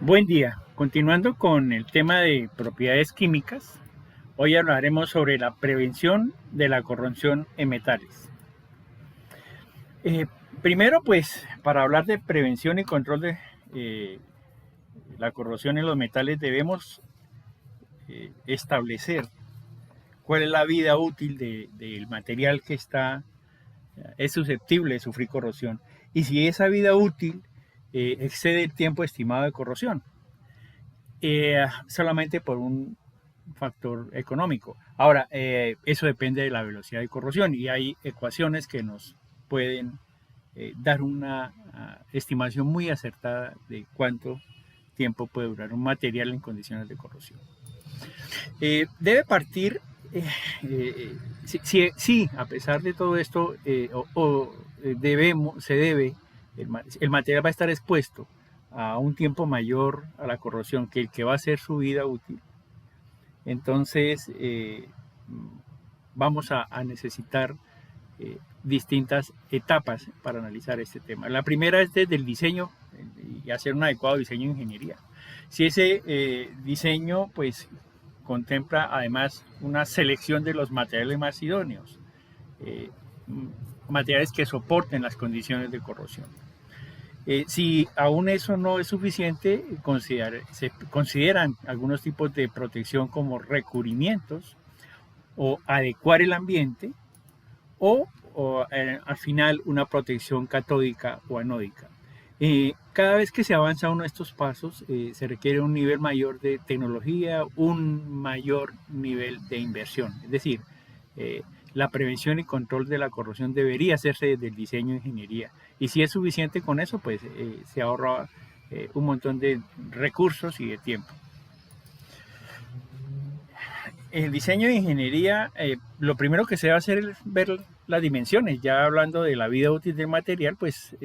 Buen día. Continuando con el tema de propiedades químicas, hoy hablaremos sobre la prevención de la corrosión en metales. Eh, Primero, pues, para hablar de prevención y control de eh, la corrosión en los metales, debemos establecer cuál es la vida útil del material que es susceptible de sufrir corrosión y si esa vida útil excede el tiempo estimado de corrosión. Solamente por un factor económico. Ahora, eso depende de la velocidad de corrosión y hay ecuaciones que nos pueden dar una estimación muy acertada de cuánto tiempo puede durar un material en condiciones de corrosión. Debe partir, sí, a pesar de todo esto, se debe, el material va a estar expuesto a un tiempo mayor a la corrosión que el que va a ser su vida útil. Entonces, vamos a necesitar distintas etapas para analizar este tema. La primera es desde el diseño y hacer un adecuado diseño de ingeniería. Si ese diseño pues contempla además una selección de los materiales más idóneos, eh, materiales que soporten las condiciones de corrosión. Si aún eso no es suficiente, se consideran algunos tipos de protección como recubrimientos o adecuar el ambiente o al final una protección catódica o anódica. Cada vez que se avanza uno de estos pasos, se requiere un nivel mayor de tecnología, un mayor nivel de inversión. Es decir, eh, la prevención y control de la corrosión debería hacerse desde el diseño de ingeniería. Y si es suficiente con eso, pues se ahorra un montón de recursos y de tiempo. El diseño de ingeniería, lo primero que se va a hacer es ver las dimensiones. Ya hablando de la vida útil del material, pues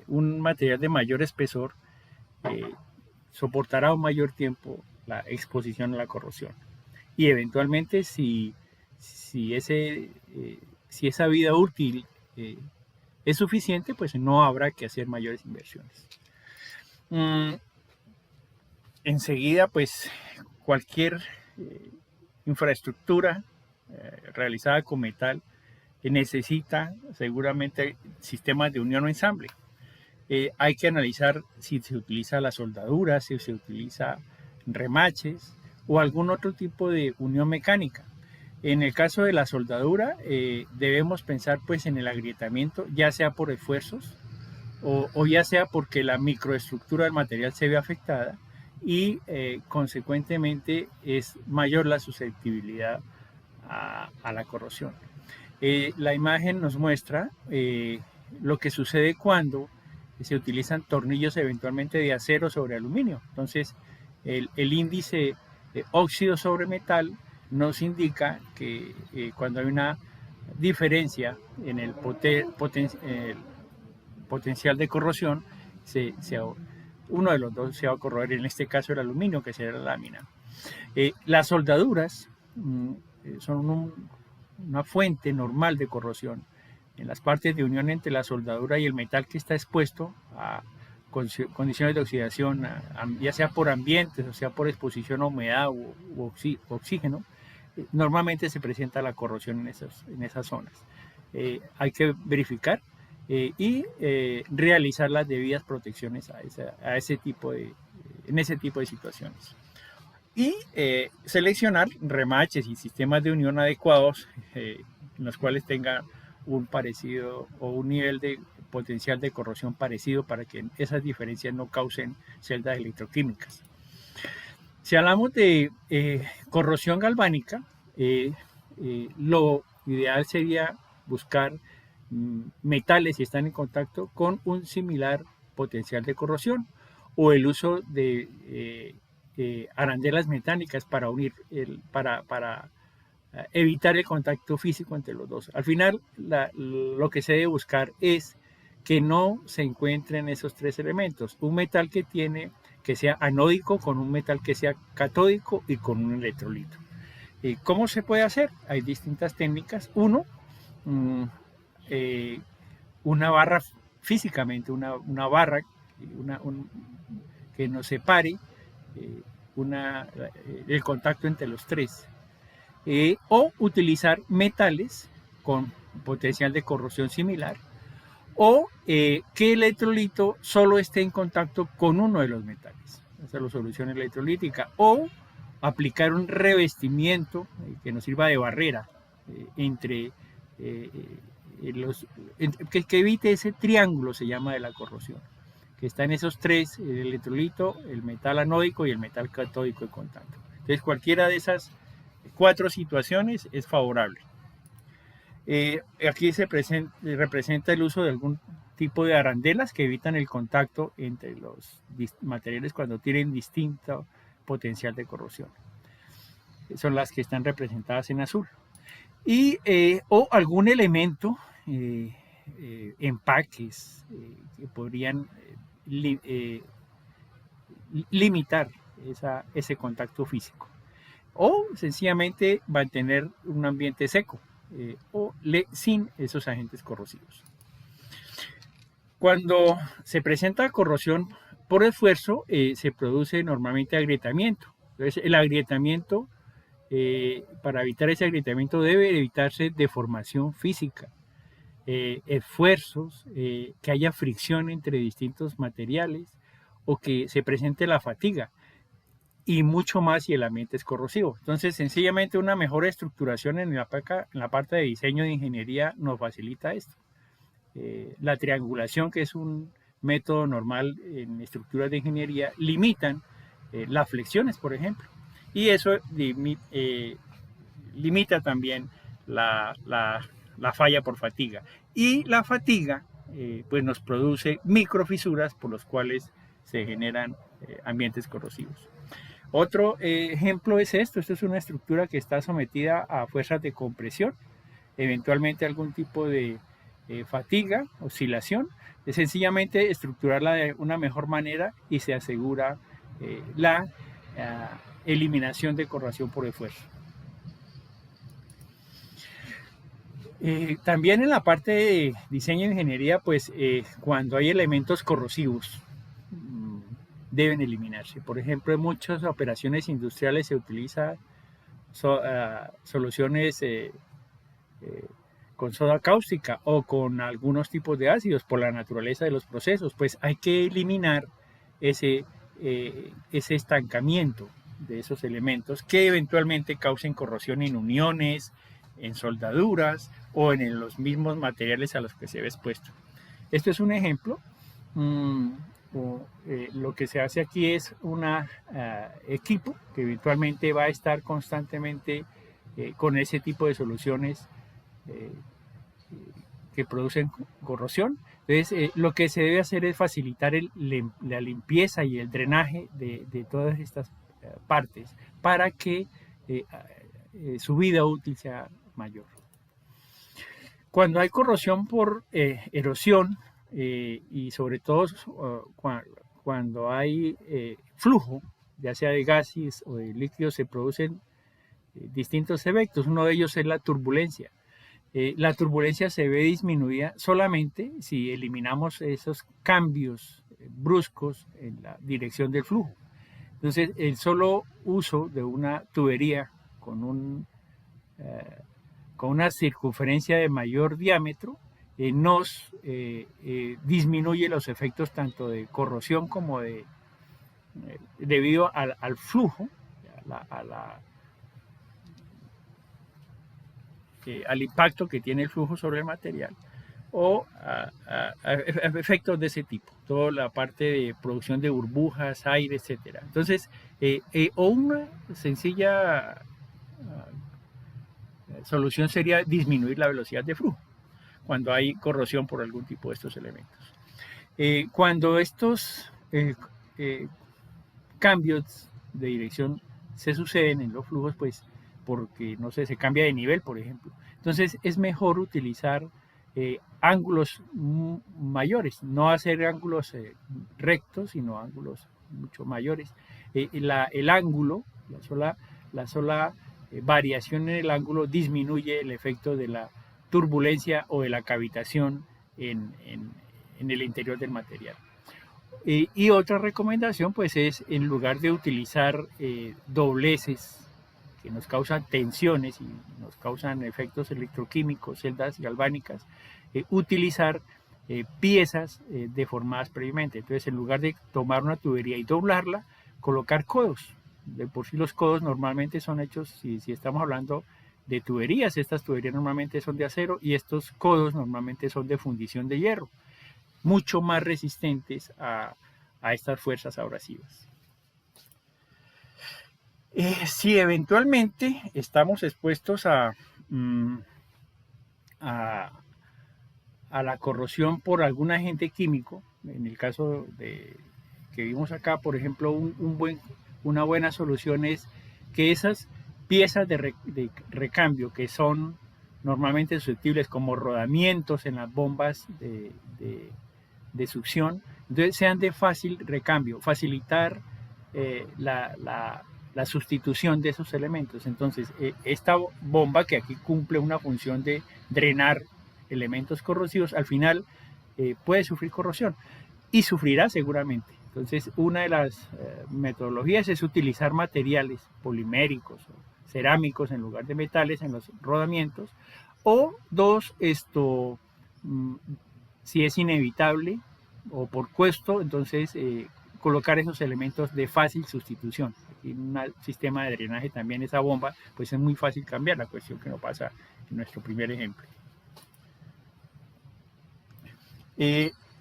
un material de mayor espesor eh, soportará un mayor tiempo la exposición a la corrosión. Y eventualmente, si esa vida útil es suficiente, pues no habrá que hacer mayores inversiones. Enseguida, pues cualquier infraestructura realizada con metal necesita seguramente sistemas de unión o ensamble. Hay que analizar si se utiliza la soldadura, si se utiliza remaches o algún otro tipo de unión mecánica. En el caso de la soldadura, debemos pensar pues en el agrietamiento, ya sea por esfuerzos o ya sea porque la microestructura del material se ve afectada y consecuentemente es mayor la susceptibilidad a la corrosión. La imagen nos muestra lo que sucede cuando se utilizan tornillos eventualmente de acero sobre aluminio. Entonces, el índice óxido sobre metal nos indica que cuando hay una diferencia en el potencial de corrosión, uno de los dos se va a corroer, en este caso el aluminio, que será la lámina. Las soldaduras son una fuente normal de corrosión. En las partes de unión entre la soldadura y el metal que está expuesto a condiciones de oxidación, ya sea por ambientes, o sea por exposición a humedad u oxígeno, normalmente se presenta la corrosión en esas zonas. Hay que verificar y realizar las debidas protecciones en ese tipo de situaciones. Y seleccionar remaches y sistemas de unión adecuados en los cuales tengan un parecido o un nivel de potencial de corrosión parecido para que esas diferencias no causen celdas electroquímicas. Si hablamos de corrosión galvánica, lo ideal sería buscar metales si están en contacto con un similar potencial de corrosión o el uso de arandelas metálicas para para evitar el contacto físico entre los dos. Al final, lo que se debe buscar es que no se encuentren esos tres elementos. Un metal que sea anódico con un metal que sea catódico y con un electrolito. ¿Cómo se puede hacer? Hay distintas técnicas. Uno, una barra físicamente, una barra una, un, que nos separe el contacto entre los tres. O utilizar metales con potencial de corrosión similar, o que el electrolito solo esté en contacto con uno de los metales. Esa es la solución electrolítica. O aplicar un revestimiento que nos sirva de barrera entre que evite ese triángulo, se llama, de la corrosión, que está en esos tres: el electrolito, el metal anódico y el metal catódico de contacto. Entonces, cualquiera de esas 4 situaciones es favorable. Aquí se representa el uso de algún tipo de arandelas que evitan el contacto entre los materiales cuando tienen distinto potencial de corrosión. Son las que están representadas en azul. Y, o algún elemento, empaques que podrían limitar ese contacto físico. O sencillamente mantener un ambiente seco sin esos agentes corrosivos. Cuando se presenta corrosión por esfuerzo, se produce normalmente agrietamiento. Entonces, el agrietamiento, para evitar ese agrietamiento, debe evitarse deformación física, esfuerzos, que haya fricción entre distintos materiales, o que se presente la fatiga, y mucho más si el ambiente es corrosivo. Entonces, sencillamente una mejor estructuración en la parte de diseño de ingeniería nos facilita esto. La triangulación, que es un método normal en estructuras de ingeniería, limitan las flexiones, por ejemplo, y eso limita también la falla por fatiga. Y la fatiga pues nos produce microfisuras por los cuales se generan ambientes corrosivos. Otro ejemplo es esto es una estructura que está sometida a fuerzas de compresión, eventualmente algún tipo de fatiga, oscilación. Es sencillamente estructurarla de una mejor manera y se asegura la eliminación de corrosión por esfuerzo. También en la parte de diseño de ingeniería, pues cuando hay elementos corrosivos, deben eliminarse. Por ejemplo, en muchas operaciones industriales se utilizan soluciones con soda cáustica o con algunos tipos de ácidos por la naturaleza de los procesos. Pues hay que eliminar ese estancamiento de esos elementos que eventualmente causen corrosión en uniones, en soldaduras o en los mismos materiales a los que se ve expuesto. Esto es un ejemplo. Lo que se hace aquí es un equipo que eventualmente va a estar constantemente con ese tipo de soluciones que producen corrosión. Entonces, lo que se debe hacer es facilitar la limpieza y el drenaje de todas estas partes para que su vida útil sea mayor. Cuando hay corrosión por erosión, y sobre todo cuando hay flujo, ya sea de gases o de líquidos, se producen distintos efectos. Uno de ellos es la turbulencia. La turbulencia se ve disminuida solamente si eliminamos esos cambios bruscos en la dirección del flujo. Entonces, el solo uso de una tubería con una circunferencia de mayor diámetro nos disminuye los efectos tanto de corrosión como debido al flujo, al impacto que tiene el flujo sobre el material, o a efectos de ese tipo, toda la parte de producción de burbujas, aire, etc. Entonces, o una sencilla solución sería disminuir la velocidad de flujo cuando hay corrosión por algún tipo de estos elementos. Cuando estos cambios de dirección se suceden en los flujos, pues porque, no sé, se cambia de nivel, por ejemplo. Entonces es mejor utilizar ángulos mayores, no hacer ángulos rectos, sino ángulos mucho mayores. El ángulo, la sola variación en el ángulo disminuye el efecto de la turbulencia o de la cavitación en el interior del material. Y otra recomendación pues es, en lugar de utilizar dobleces que nos causan tensiones y nos causan efectos electroquímicos, celdas galvánicas, utilizar piezas deformadas previamente. Entonces, en lugar de tomar una tubería y doblarla, colocar codos. De por sí los codos normalmente son hechos, si estamos hablando de tuberías, estas tuberías normalmente son de acero y estos codos normalmente son de fundición de hierro, mucho más resistentes a estas fuerzas abrasivas. Si eventualmente estamos expuestos a, a la corrosión por algún agente químico, en el caso de que vimos acá, por ejemplo, una buena solución es que esas piezas de recambio que son normalmente susceptibles como rodamientos en las bombas de succión, entonces sean de fácil recambio, facilitar la sustitución de esos elementos. Entonces, esta bomba que aquí cumple una función de drenar elementos corrosivos, al final puede sufrir corrosión y sufrirá seguramente. Entonces, una de las metodologías es utilizar materiales poliméricos o cerámicos en lugar de metales en los rodamientos, o dos, si es inevitable o por costo, entonces colocar esos elementos de fácil sustitución. Aquí en un sistema de drenaje también esa bomba, pues es muy fácil cambiar, la cuestión que no pasa en nuestro primer ejemplo.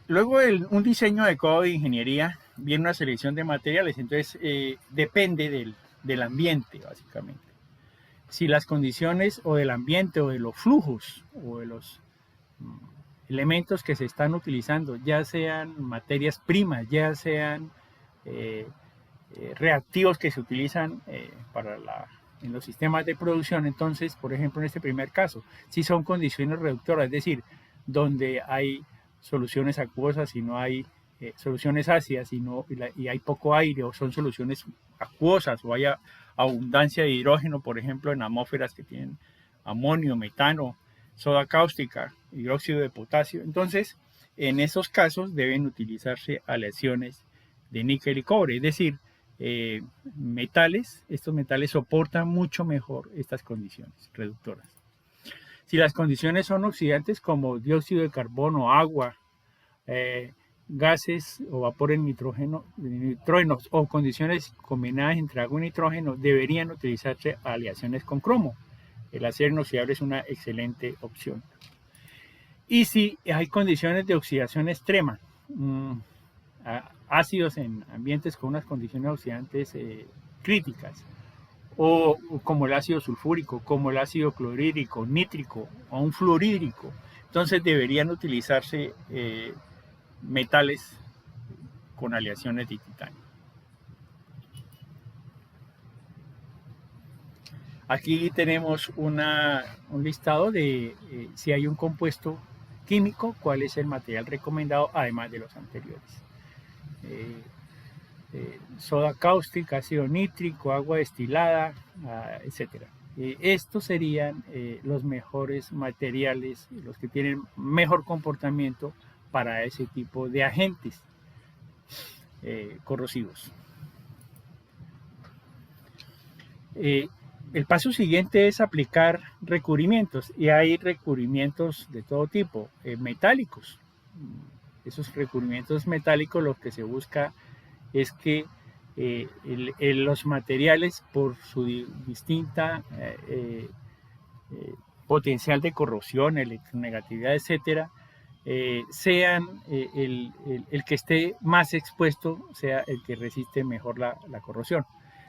Luego un diseño adecuado de ingeniería viene una selección de materiales, entonces depende del ambiente básicamente. Si las condiciones o del ambiente o de los flujos o de los elementos que se están utilizando, ya sean materias primas, ya sean reactivos que se utilizan en los sistemas de producción, entonces, por ejemplo, en este primer caso, si son condiciones reductoras, es decir, donde hay soluciones acuosas y no hay soluciones ácidas y hay poco aire, o son soluciones acuosas o hay abundancia de hidrógeno, por ejemplo, en atmósferas que tienen amonio, metano, soda cáustica, hidróxido de potasio. Entonces, en esos casos deben utilizarse aleaciones de níquel y cobre, es decir, estos metales soportan mucho mejor estas condiciones reductoras. Si las condiciones son oxidantes como dióxido de carbono, agua, gases o vapores nitrógenos o condiciones combinadas entre agua y nitrógeno, deberían utilizarse aleaciones con cromo. El acero inoxidable es una excelente opción. Y si hay condiciones de oxidación extrema, ácidos en ambientes con unas condiciones oxidantes críticas, o como el ácido sulfúrico, como el ácido clorhídrico, nítrico o un fluorhídrico, entonces deberían utilizarse metales con aleaciones de titanio. Aquí tenemos un listado de si hay un compuesto químico, cuál es el material recomendado, además de los anteriores. Soda cáustica, ácido nítrico, agua destilada, etc. Estos serían los mejores materiales, los que tienen mejor comportamiento para ese tipo de agentes corrosivos. El paso siguiente es aplicar recubrimientos, y hay recubrimientos de todo tipo, metálicos. Esos recubrimientos metálicos, lo que se busca es que los materiales, por su distinta potencial de corrosión, electronegatividad, etcétera, sean el que esté más expuesto, sea el que resiste mejor la corrosión.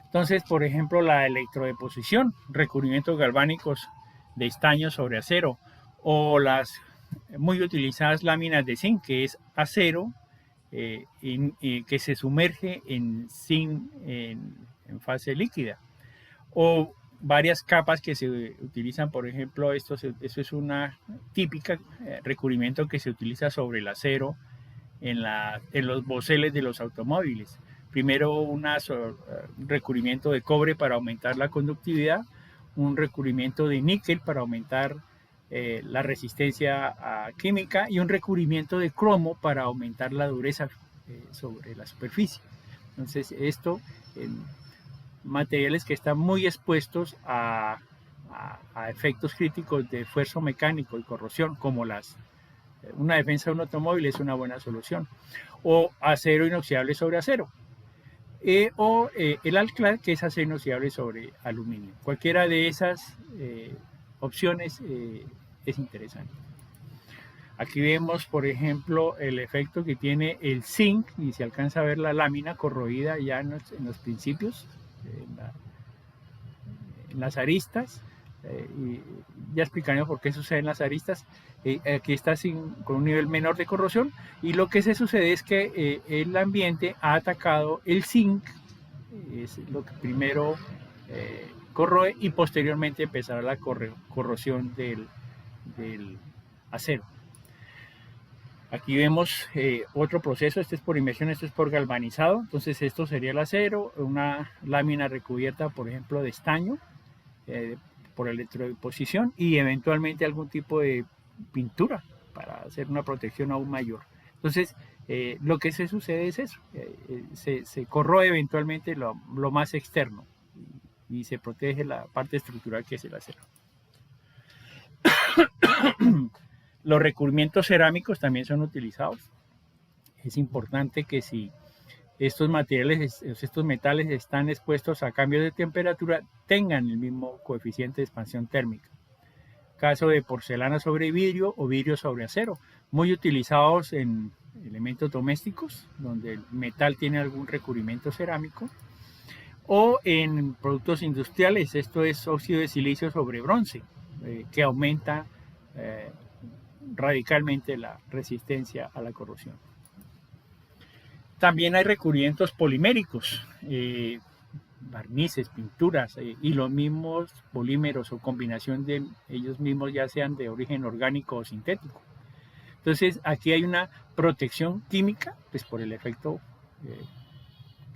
Entonces, por ejemplo, la electrodeposición, recubrimientos galvánicos de estaño sobre acero, o las muy utilizadas láminas de zinc, que es acero que se sumerge en zinc en fase líquida, o varias capas que se utilizan, por ejemplo, eso es una típica recubrimiento que se utiliza sobre el acero en los boceles de los automóviles. Primero un recubrimiento de cobre para aumentar la conductividad, un recubrimiento de níquel para aumentar la resistencia química, y un recubrimiento de cromo para aumentar la dureza sobre la superficie. Entonces esto en materiales que están muy expuestos a efectos críticos de esfuerzo mecánico y corrosión, como una defensa de un automóvil es una buena solución, o acero inoxidable sobre acero, o el Alclad, que es acero inoxidable sobre aluminio. Cualquiera de esas opciones es interesante. Aquí vemos, por ejemplo, el efecto que tiene el zinc, y se alcanza a ver la lámina corroída ya en los principios, en las aristas, y ya explicaremos por qué suceden las aristas. Aquí está con un nivel menor de corrosión, y lo que se sucede es que el ambiente ha atacado el zinc, es lo que primero corroe, y posteriormente empezará la corrosión del acero. Aquí vemos otro proceso, este es por inmersión, este es por galvanizado. Entonces esto sería el acero, una lámina recubierta, por ejemplo, de estaño por electrodeposición, y eventualmente algún tipo de pintura para hacer una protección aún mayor. Entonces lo que se sucede es eso, se corroe eventualmente lo más externo y se protege la parte estructural, que es el acero. Los recubrimientos cerámicos también son utilizados. Es importante que si estos materiales, estos metales están expuestos a cambios de temperatura, tengan el mismo coeficiente de expansión térmica. Caso de porcelana sobre vidrio o vidrio sobre acero, muy utilizados en elementos domésticos, donde el metal tiene algún recubrimiento cerámico, o en productos industriales, esto es óxido de silicio sobre bronce, que aumenta radicalmente la resistencia a la corrosión. También hay recubrimientos poliméricos, barnices, pinturas, y los mismos polímeros o combinación de ellos mismos, ya sean de origen orgánico o sintético. Entonces aquí hay una protección química, pues por el efecto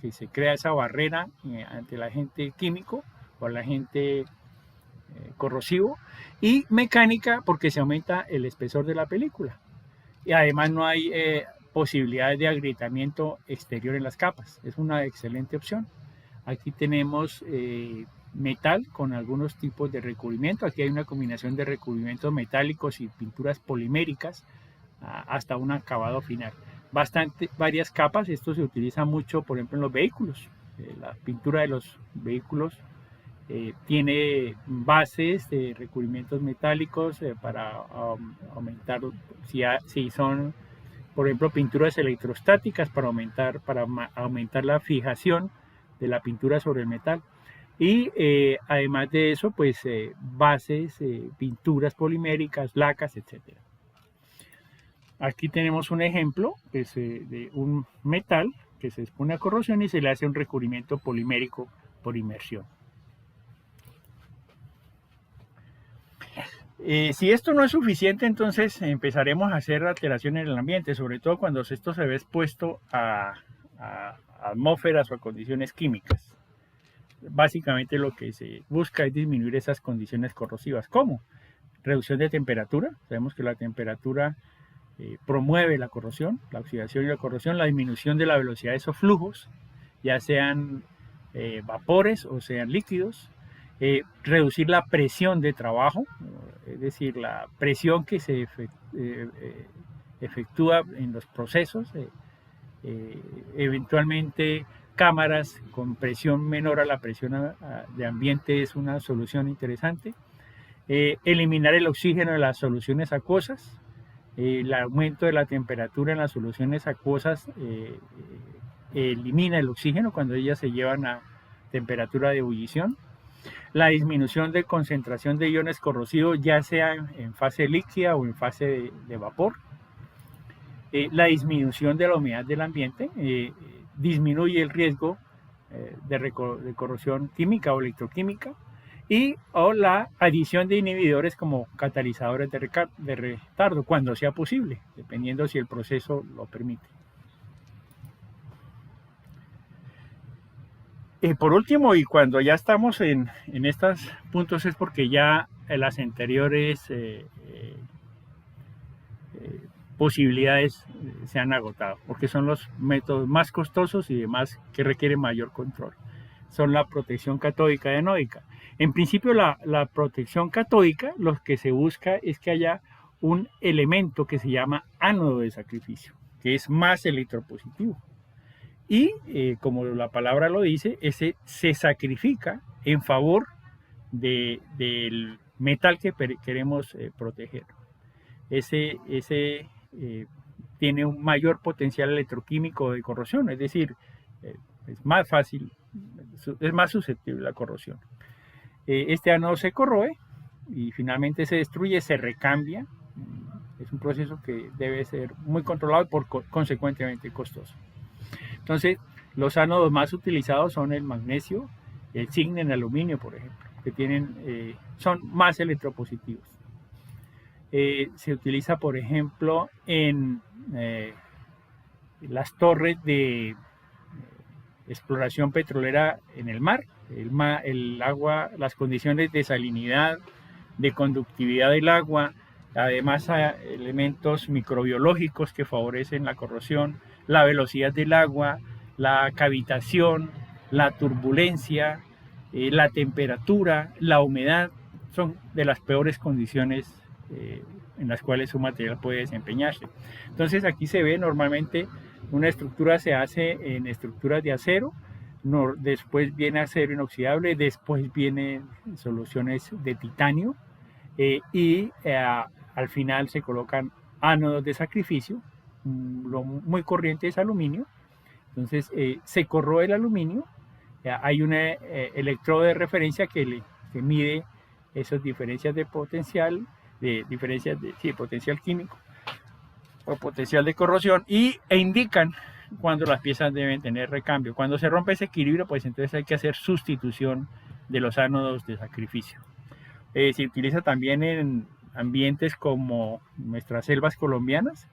que se crea esa barrera ante el agente químico o el agente corrosivo, y mecánica porque se aumenta el espesor de la película, y además no hay posibilidades de agrietamiento exterior en las capas. Es una excelente opción. Aquí tenemos metal con algunos tipos de recubrimiento. Aquí hay una combinación de recubrimientos metálicos y pinturas poliméricas hasta un acabado final. Varias capas. Esto se utiliza mucho, por ejemplo, en los vehículos. La pintura de los vehículos tiene bases de recubrimientos metálicos para aumentar, si son, por ejemplo, pinturas electrostáticas, para aumentar la fijación de la pintura sobre el metal. Y además de eso, pues bases, pinturas poliméricas, lacas, etc. Aquí tenemos un ejemplo pues, de un metal que se expone a corrosión y se le hace un recubrimiento polimérico por inmersión. Si esto no es suficiente, entonces empezaremos a hacer alteraciones en el ambiente, sobre todo cuando esto se ve expuesto a atmósferas o a condiciones químicas. Básicamente lo que se busca es disminuir esas condiciones corrosivas. ¿Cómo? Reducción de temperatura. Sabemos que la temperatura promueve la corrosión, la oxidación y la corrosión, la disminución de la velocidad de esos flujos, ya sean vapores o sean líquidos. Reducir la presión de trabajo, es decir, la presión que se efectúa en los procesos, eventualmente cámaras con presión menor a la presión de ambiente es una solución interesante. Eliminar el oxígeno de las soluciones acuosas, el aumento de la temperatura en las soluciones acuosas elimina el oxígeno cuando ellas se llevan a temperatura de ebullición. La disminución de concentración de iones corrosivos, ya sea en fase líquida o en fase de vapor. La disminución de la humedad del ambiente disminuye el riesgo de corrosión química o electroquímica, o la adición de inhibidores como catalizadores de retardo cuando sea posible, dependiendo si el proceso lo permite. Por último, y cuando ya estamos en estos puntos, es porque ya las anteriores posibilidades se han agotado, porque son los métodos más costosos y demás que requieren mayor control. Son la protección catódica y anódica. En principio, la protección catódica, lo que se busca es que haya un elemento que se llama ánodo de sacrificio, que es más electropositivo. Y como la palabra lo dice, ese se sacrifica en favor del metal que queremos proteger. Ese tiene un mayor potencial electroquímico de corrosión, es decir, es más fácil, es más susceptible a la corrosión. Este ánodo se corroe y finalmente se destruye, se recambia. Es un proceso que debe ser muy controlado y consecuentemente costoso. Entonces, los ánodos más utilizados son el magnesio, el zinc, el aluminio, por ejemplo, que son más electropositivos. Se utiliza, por ejemplo, en las torres de exploración petrolera en el mar. El agua, las condiciones de salinidad, de conductividad del agua, además elementos microbiológicos que favorecen la corrosión, la velocidad del agua, la cavitación, la turbulencia, la temperatura, la humedad, son de las peores condiciones en las cuales un material puede desempeñarse. Entonces aquí se ve normalmente una estructura se hace en estructuras de acero, después viene acero inoxidable, después vienen soluciones de titanio y al final se colocan ánodos de sacrificio. Lo muy corriente es aluminio. Entonces se corroe el aluminio, hay un electrodo de referencia que mide esas diferencias de potencial, potencial químico o potencial de corrosión e indican cuando las piezas deben tener recambio. Cuando se rompe ese equilibrio, pues entonces hay que hacer sustitución de los ánodos de sacrificio. Se utiliza también en ambientes como nuestras selvas colombianas.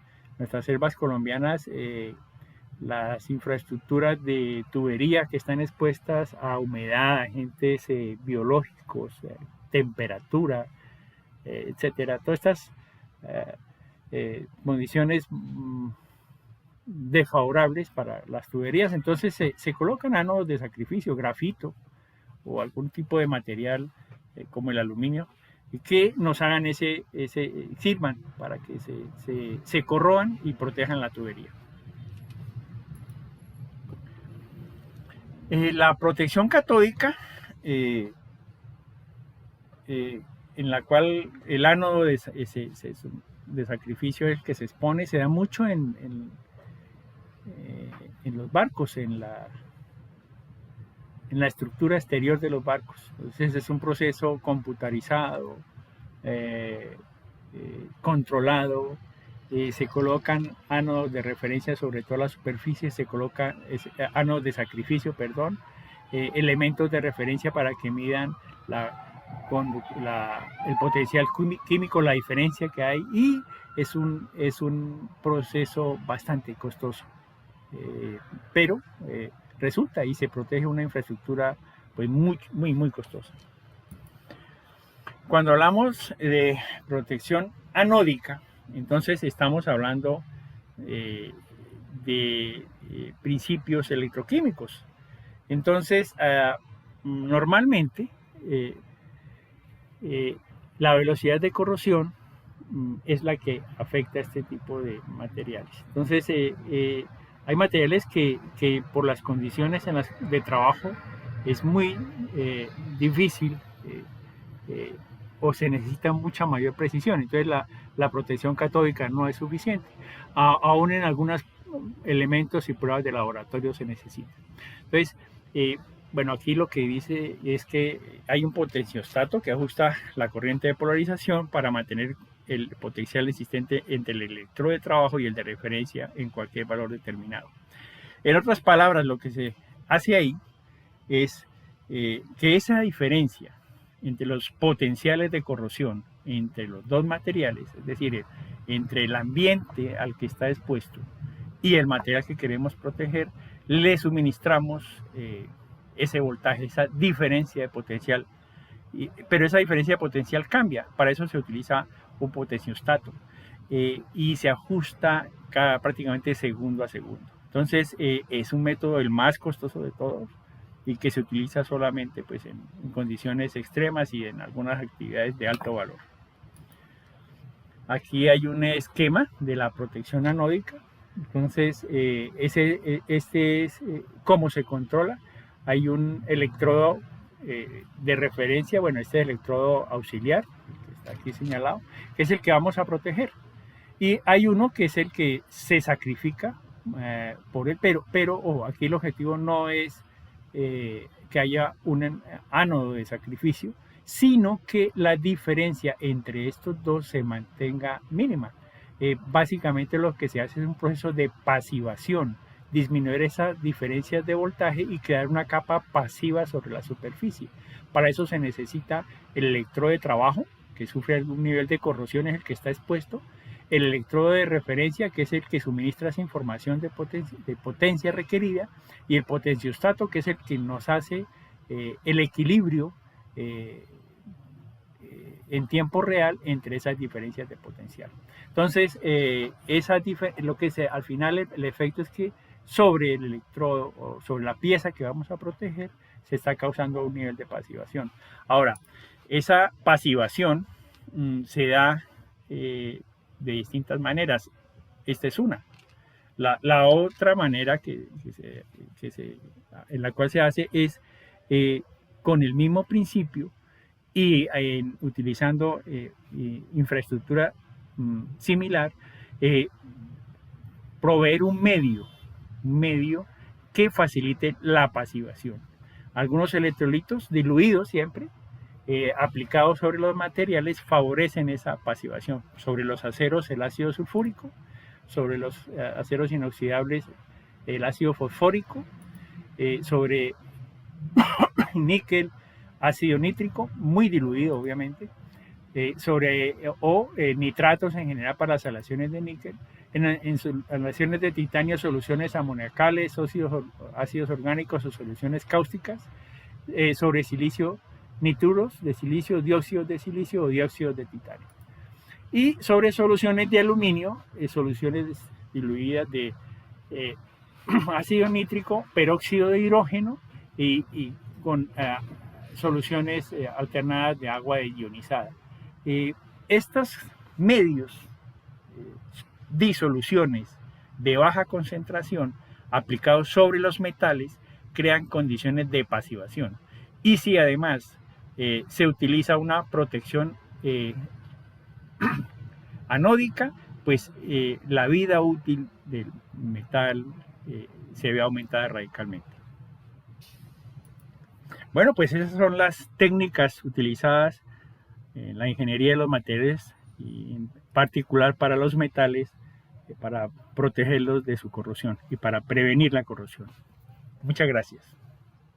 Las infraestructuras de tubería que están expuestas a humedad, agentes biológicos, temperatura, etcétera. Todas estas condiciones desfavorables para las tuberías. Entonces se colocan ánodos de sacrificio, grafito o algún tipo de material como el aluminio, que nos hagan sirvan para que se corroan y protejan la tubería. La protección catódica, en la cual el ánodo de sacrificio es el que se expone, se da mucho en los barcos, en la estructura exterior de los barcos. Entonces es un proceso computarizado, controlado. Se colocan ánodos de referencia sobre toda la superficie, se colocan ánodos de sacrificio, elementos de referencia para que midan el potencial químico, la diferencia que hay, y es un proceso bastante costoso, pero resulta y se protege una infraestructura pues muy costosa. Cuando hablamos de protección anódica, entonces estamos hablando de principios electroquímicos. Entonces, normalmente la velocidad de corrosión es la que afecta a este tipo de materiales. Entonces, hay materiales que por las condiciones de trabajo es muy difícil o se necesita mucha mayor precisión. Entonces la protección catódica no es suficiente. Aún en algunos elementos y pruebas de laboratorio se necesita. Entonces, bueno, aquí lo que dice es que hay un potenciostato que ajusta la corriente de polarización para mantener el potencial existente entre el electrodo de trabajo y el de referencia en cualquier valor determinado. En otras palabras, lo que se hace ahí es que esa diferencia entre los potenciales de corrosión entre los dos materiales, es decir, entre el ambiente al que está expuesto y el material que queremos proteger, le suministramos ese voltaje, esa diferencia de potencial, pero esa diferencia de potencial cambia. Para eso se utiliza un potenciostato. y se ajusta prácticamente segundo a segundo. Entonces es un método el más costoso de todos y que se utiliza solamente pues, en condiciones extremas y en algunas actividades de alto valor. Aquí hay un esquema de la protección anódica. Entonces, este es cómo se controla. Hay un electrodo de referencia, bueno, este electrodo auxiliar, que está aquí señalado, que es el que vamos a proteger. Y hay uno que es el que se sacrifica por él, pero ojo, aquí el objetivo no es que haya un ánodo de sacrificio, sino que la diferencia entre estos dos se mantenga mínima. Básicamente lo que se hace es un proceso de pasivación, disminuir esas diferencias de voltaje y crear una capa pasiva sobre la superficie. Para eso se necesita el electrodo de trabajo, que sufre algún nivel de corrosión, es el que está expuesto, el electrodo de referencia, que es el que suministra esa información de potencia requerida, y el potenciostato, que es el que nos hace el equilibrio en tiempo real entre esas diferencias de potencial. Entonces, lo que al final el efecto es que sobre el electrodo o sobre la pieza que vamos a proteger se está causando un nivel de pasivación. Ahora, esa pasivación se da de distintas maneras. Esta es una. La otra manera en la cual se hace es con el mismo principio y utilizando infraestructura similar, proveer un medio que facilite la pasivación. Algunos electrolitos diluidos siempre, aplicados sobre los materiales, favorecen esa pasivación. Sobre los aceros, el ácido sulfúrico; sobre los aceros inoxidables, el ácido fosfórico; sobre níquel, ácido nítrico, muy diluido obviamente; nitratos en general para las aleaciones de níquel; en aleaciones de titanio, soluciones amoniacales, ácidos orgánicos o soluciones cáusticas; sobre silicio, nitruros de silicio, dióxidos de silicio o dióxidos de titanio; y sobre soluciones de aluminio, soluciones diluidas de ácido nítrico, peróxido de hidrógeno y con soluciones alternadas de agua ionizada. Estos medios, disoluciones de baja concentración aplicados sobre los metales, crean condiciones de pasivación. Y si además se utiliza una protección anódica, pues la vida útil del metal se ve aumentada radicalmente. Bueno, pues esas son las técnicas utilizadas en la ingeniería de los materiales y en particular para los metales, para protegerlos de su corrosión y para prevenir la corrosión. Muchas gracias.